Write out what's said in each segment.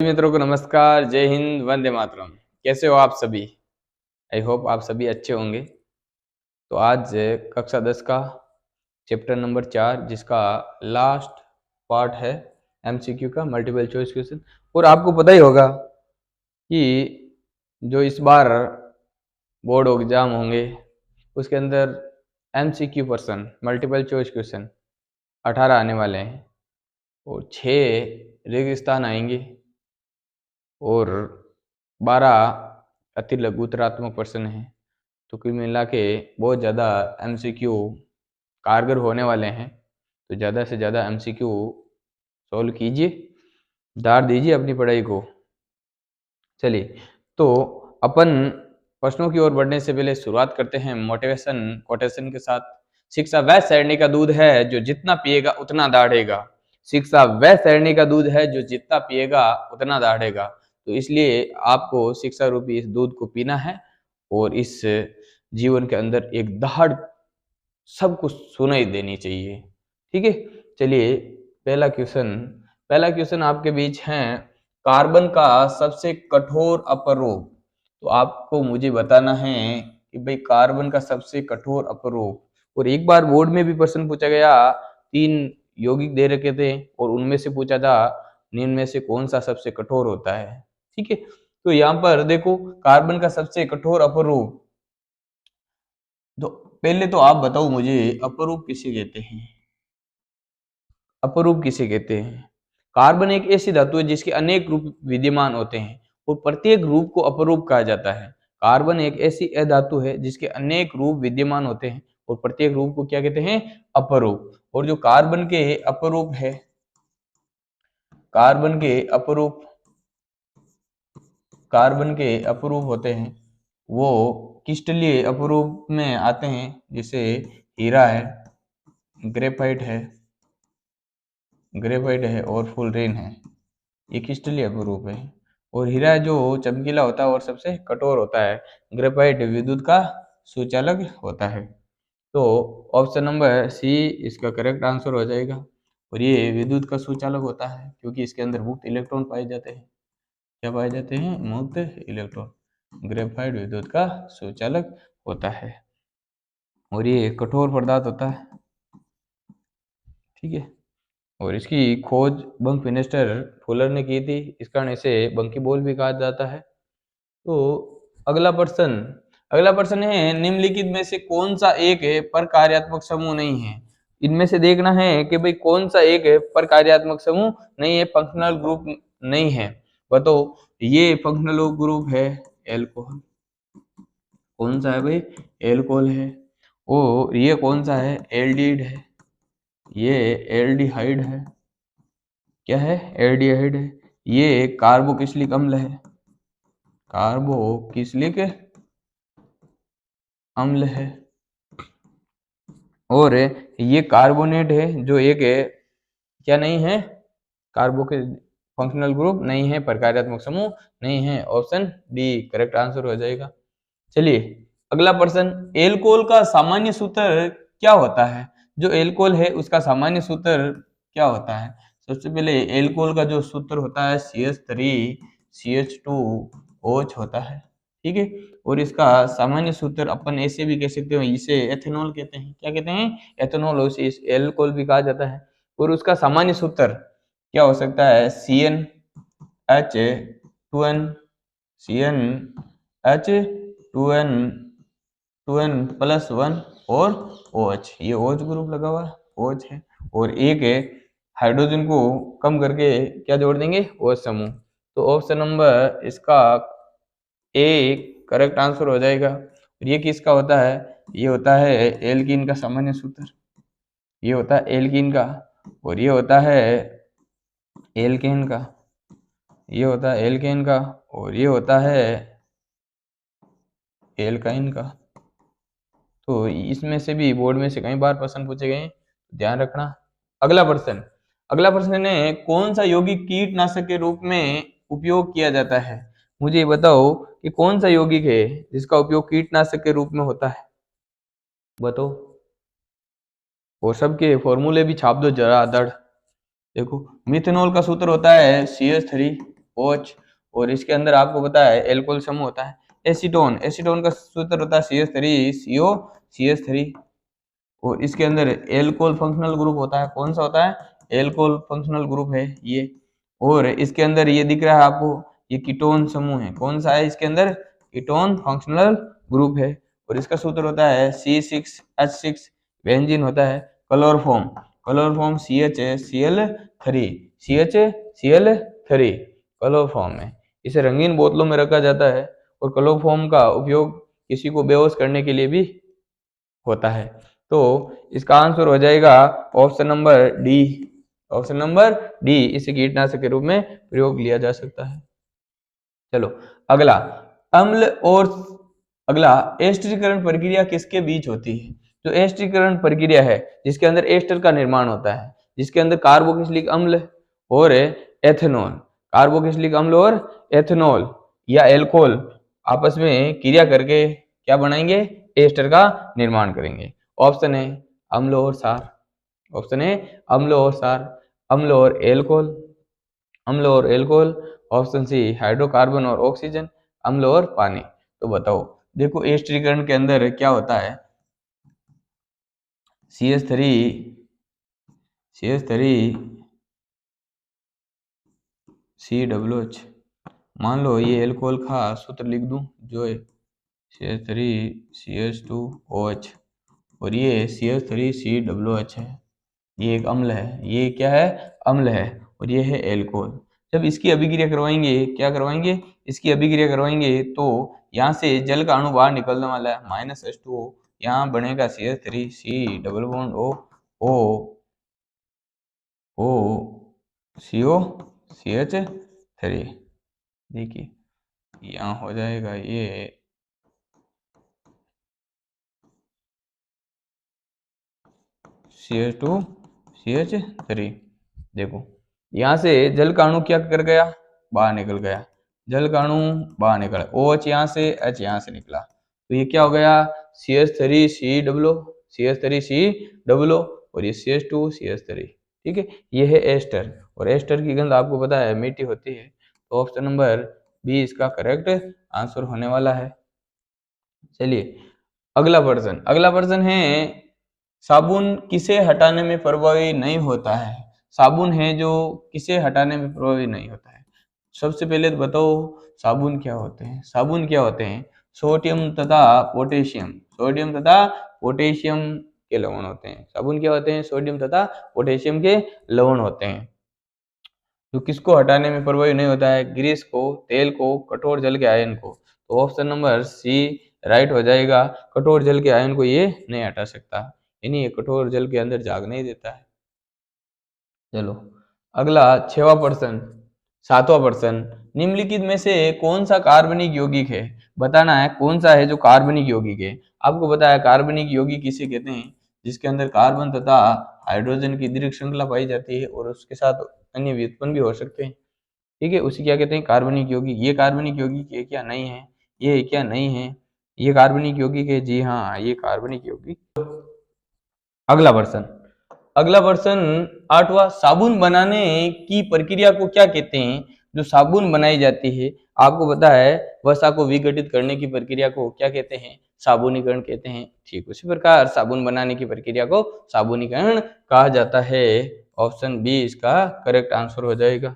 मित्रों को नमस्कार, जय हिंद, वंदे मातरम। कैसे हो आप सभी? आई होप आप सभी अच्छे होंगे। तो आज कक्षा 10 का चैप्टर नंबर 4 जिसका लास्ट पार्ट है एमसीक्यू का, मल्टीपल चॉइस क्वेश्चन। और आपको पता ही होगा कि जो इस बार बोर्ड एग्जाम होंगे उसके अंदर MCQ person multiple choice question 18 आने वाले हैं और 6 रेगिस्तान आएंगे और 12 अति लघु उत्तरात्मक प्रश्न हैं। तो कुल मिला के बहुत ज़्यादा एमसीक्यू कारगर होने वाले हैं। तो ज़्यादा से ज़्यादा एमसीक्यू सॉल्व कीजिए, दार दीजिए अपनी पढ़ाई को। चलिए, तो अपन प्रश्नों की ओर बढ़ने से पहले शुरुआत करते हैं मोटिवेशन कोटेशन के साथ। शिक्षा वह शैरणी का दूध है जो जितना पिएगा उतना दाढ़ेगा। शिक्षा वह शैरणी का दूध है जो जितना पिएगा उतना दाढ़ेगा। तो इसलिए आपको शिक्षा रूपी इस दूध को पीना है और इस जीवन के अंदर एक दहाड़ सबको सुनाई देनी चाहिए। ठीक है, चलिए पहला क्वेश्चन आपके बीच है, कार्बन का सबसे कठोर अपरूप। तो आपको मुझे बताना है कि भाई कार्बन का सबसे कठोर अपरूप। और एक बार बोर्ड में भी प्रश्न पूछा गया, 3 यौगिक दे रखे थे और उनमें से पूछा था निम्न में से कौन सा सबसे कठोर होता है। ठीक है, तो यहाँ पर देखो कार्बन का सबसे कठोर अपरूप। तो पहले तो आप बताओ मुझे अपरूप किसे कहते हैं? अपरूप किसे कहते हैं? कार्बन एक ऐसी धातु है जिसके अनेक रूप विद्यमान होते हैं और प्रत्येक रूप को अपरूप कहा जाता है। कार्बन एक ऐसी अधातु है जिसके अनेक रूप विद्यमान होते हैं और प्रत्येक रूप को क्या कहते हैं? अपरूप। और जो कार्बन के अपरूप है, कार्बन के अपरूप होते हैं वो क्रिस्टलीय अपरूप में आते हैं, जैसे हीरा है, ग्रेफाइट है और फुलरेन है। ये क्रिस्टलीय अपरूप है। और हीरा जो चमकीला होता है और सबसे कठोर होता है। ग्रेफाइट विद्युत का सुचालक होता है। तो ऑप्शन नंबर सी इसका करेक्ट आंसर हो जाएगा। और ये विद्युत का सुचालक होता है क्योंकि इसके अंदर मुक्त इलेक्ट्रॉन पाए जाते हैं। क्या पाए जाते हैं? मुक्त इलेक्ट्रॉन। ग्रेफाइट विद्युत का सुचालक होता है और ये कठोर पदार्थ होता है। ठीक है, और इसकी खोज बंकफिनेस्टर फुलर ने की थी, इस कारण इसे बंकी बॉल भी कहा जाता है। तो अगला प्रश्न है, निम्नलिखित में से कौन सा एक प्रकार्यात्मक समूह नहीं है? इनमें से देखना है कि भाई कौन सा एक प्रकार्यात्मक समूह नहीं है, फंक्शनल ग्रुप नहीं है। बताओ, ये फंक्शनल ग्रुप है एल्कोहल। कौन सा है भाई? एल्कोहल है। और ये कौन सा है? एल्डिहाइड है। ये एल्डिहाइड है। क्या है? एल्डिहाइड है। ये कार्बोक्सिलिक अम्ल है। कार्बोक्सिलिक अम्ल है। और ये कार्बोनेट है जो एक है, क्या नहीं है? कार्बो के फंक्शनल ग्रुप नहीं है, प्रकार्यात्मक समूह नहीं है। ऑप्शन डी करेक्ट आंसर हो जाएगा। चलिए अगला प्रश्न, एल्कोहल का सामान्य सूत्र क्या होता है? जो एल्कोहल है उसका सामान्य सूत्र क्या होता है? सबसे पहले एल्कोहल का जो सूत्र होता है CH3CH2OH होता है। ठीक है, और इसका सामान्य सूत्र अपन ऐसे भी कह सकते हो, इसे एथेनॉल कहते हैं। क्या कहते हैं? एथेनॉल। उसे एल्कोहल भी कहा जाता है। और उसका सामान्य सूत्र क्या हो सकता है? CnH2n+1 और OH। ये OH ग्रुप लगा हुआ OH है। और एक है हाइड्रोजन को कम करके क्या जोड़ देंगे? OH समूह। तो ऑप्शन नंबर इसका ए करेक्ट आंसर हो जाएगा। और ये किसका होता है? ये होता है एल्कीन का सामान्य सूत्र। ये होता है एल्कीन का। और ये होता है एल्केन का। ये होता है एल्केन का। और ये होता है एल्काइन का। तो इसमें से भी बोर्ड में से कई बार प्रश्न पूछे गए, ध्यान रखना। अगला प्रश्न है, कौन सा यौगिक कीटनाशक के रूप में उपयोग किया जाता है? मुझे बताओ कि कौन सा यौगिक है जिसका उपयोग कीटनाशक के रूप में होता है? बताओ, और सबके फॉर्मूले भी छाप दो जरा दड़। देखो, मिथेनॉल का सूत्र होता है CH3 OH, और इसके अंदर आपको पता है एल्कोहल समूह होता है एसीटोन, एसीटोन का सूत्र होता है CH3CO और इसके अंदर एल्कोहल फंक्शनल ग्रुप होता है, कौन सा होता है, एल्कोहल फंक्शनल ग्रुप है ये, और इसके अंदर ये दिख रहा है आपको, ये कीटोन समूह है, कौन सा है, इसके अंदर कीटोन फंक्शनल ग्रुप है, और इसका सूत्र होता है C6H6, बेंजीन होता है क्लोरोफॉर्म, क्लोरोफॉर्म CHCl3 क्लोरोफॉर्म है, इसे रंगीन बोतलों में रखा जाता है और क्लोरोफॉर्म का उपयोग किसी को बेहोश करने के लिए भी होता है। तो इसका आंसर हो जाएगा option number D, option number D, इसे कीटनाशक के रूप में प्रयोग लिया जा सकता है। चलो अगला, अम्ल और अगला एस्टरीकरण प्रक्रिया किसके बीच होती है? जो एस्टरीकरण प्रक्रिया है जिसके अंदर एस्टर का निर्माण होता है, जिसके अंदर कार्बोक्सिलिक अम्ल और एथेनॉल, कार्बोक्सिलिक अम्ल और एथेनॉल या एल्कोहल आपस में क्रिया करके क्या बनाएंगे, एस्टर का निर्माण करेंगे। ऑप्शन है अम्ल और सार, ऑप्शन है अम्ल और सार, अम्ल और एल्कोहल, अम्ल और एल्कोहल, ऑप्शन सी हाइड्रोकार्बन और ऑक्सीजन, अम्ल और पानी। तो बताओ, देखो एस्टरीकरण के अंदर क्या होता है, CH3COH, मान लो ये एल्कोहल का सूत्र लिख दूं जो है CH3CH2OH और ये CH3COH है, ये एक अम्ल है, ये क्या है, अम्ल है, और ये है एल्कोहल। जब इसकी अभिक्रिया करवाएंगे, क्या करवाएंगे, इसकी अभिक्रिया करवाएंगे तो यहाँ से जल का अणु बाहर निकलने वाला है -H2O, यहाँ बनेगा CH3C double bond O CO CH3, देखिए यहाँ हो जाएगा ये CH2CH3, देखो यहाँ से जल का अणु क्या कर गया, बाहर निकल गया, जल का अणु बाहर निकला, OH यहाँ से, H यहाँ से निकला, तो ये क्या हो गया CH3COO और ये CH2CH3, ठीक है, ये है एस्टर, और एस्टर की गंध आपको पता है मीठी होती है, तो ऑप्शन नंबर बी इसका करेक्ट आंसर होने वाला है। चलिए अगला प्रश्न है, साबुन किसे हटाने में प्रभावी नहीं होता है, साबुन है जो किसे हटाने में प्रभावी नहीं होता है। सबसे पहले तो बताओ साबुन क्या होते हैं, साबुन क्या होते हैं, सोडियम तथा पोटेशियम, सोडियम तथा पोटेशियम के लवण होते हैं, साबुन क्या होते हैं, सोडियम तथा पोटेशियम के लवण होते हैं। जो किसको हटाने में प्रभावी नहीं होता है, ग्रीस को, तेल को, कठोर जल के आयन को, तो ऑप्शन नंबर सी राइट हो जाएगा, कठोर जल के आयन को ये नहीं हटा सकता, यानी ये कठोर जल के अंदर जाग नहीं देता है। चलो अगला 6वां प्रश्न, 7वां प्रश्न, निम्नलिखित में से कौन सा कार्बनिक यौगिक है, बताना है कौन सा है जो कार्बनिक यौगिक है। आपको पता है कार्बनिक यौगिक किसे कहते हैं, जिसके अंदर कार्बन तथा हाइड्रोजन की दीर्घ श्रृंखला पाई जाती है और उसके साथ अन्य व्युत्पन्न भी हो सकते हैं, ठीक है, उसी क्या कहते हैं, कार्बनिक यौगिक। ये कार्बनिक यौगिक है क्या, नहीं है, ये क्या नहीं है, ये कार्बनिक यौगिक है, जी हाँ ये कार्बनिक यौगिक। अगला प्रश्न 8वां, साबुन बनाने की प्रक्रिया को क्या कहते हैं, जो साबुन बनाई जाती है, आपको पता है वसा को विघटित करने की प्रक्रिया को क्या कहते हैं, साबुनीकरण कहते हैं, ठीक उसी प्रकार साबुन बनाने की प्रक्रिया को साबुनीकरण कहा जाता है। ऑप्शन बी इसका करेक्ट आंसर हो जाएगा।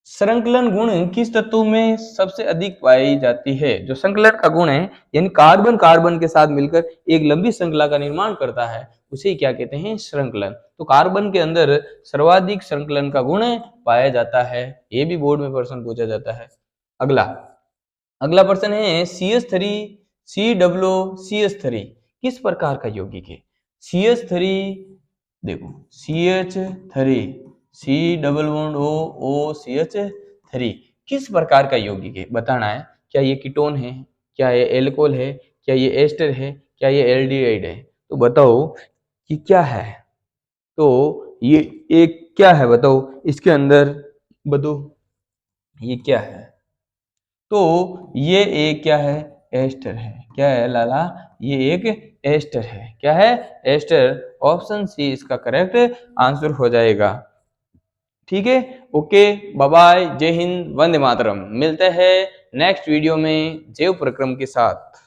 संकलन गुण किस तत्व में सबसे अधिक पाई जाती है, जो संकलन का गुण है यानी कार्बन कार्बन के साथ मिलकर एक लंबी श्रृंखला का निर्माण करता है, उसे क्या कहते हैं, संकलन। तो कार्बन के अंदर सर्वाधिक संकलन का गुण पाया जाता है, ये भी बोर्ड में प्रश्न पूछा जाता है। अगला प्रश्न है CH3COOCH3 किस प्रकार का यौगिक है, CH3, देखो CH3COOCH3 किस प्रकार का यौगिक है, बताना है, क्या ये कीटोन है, क्या ये एल्कोहल है, क्या ये एस्टर है, क्या ये एल्डिहाइड है, तो बताओ कि क्या है, तो ये एक क्या है, बताओ इसके अंदर, बताओ ये क्या है, तो ये एक क्या है, एस्टर है, क्या है लाला, ये एक एस्टर है, क्या है, एस्टर, ऑप्शन सी इसका करेक्ट आंसर हो जाएगा, ठीक है। ओके, बाय बाय, जय हिंद, वंदे मातरम। मिलते हैं नेक्स्ट वीडियो में जैव प्रक्रम के साथ।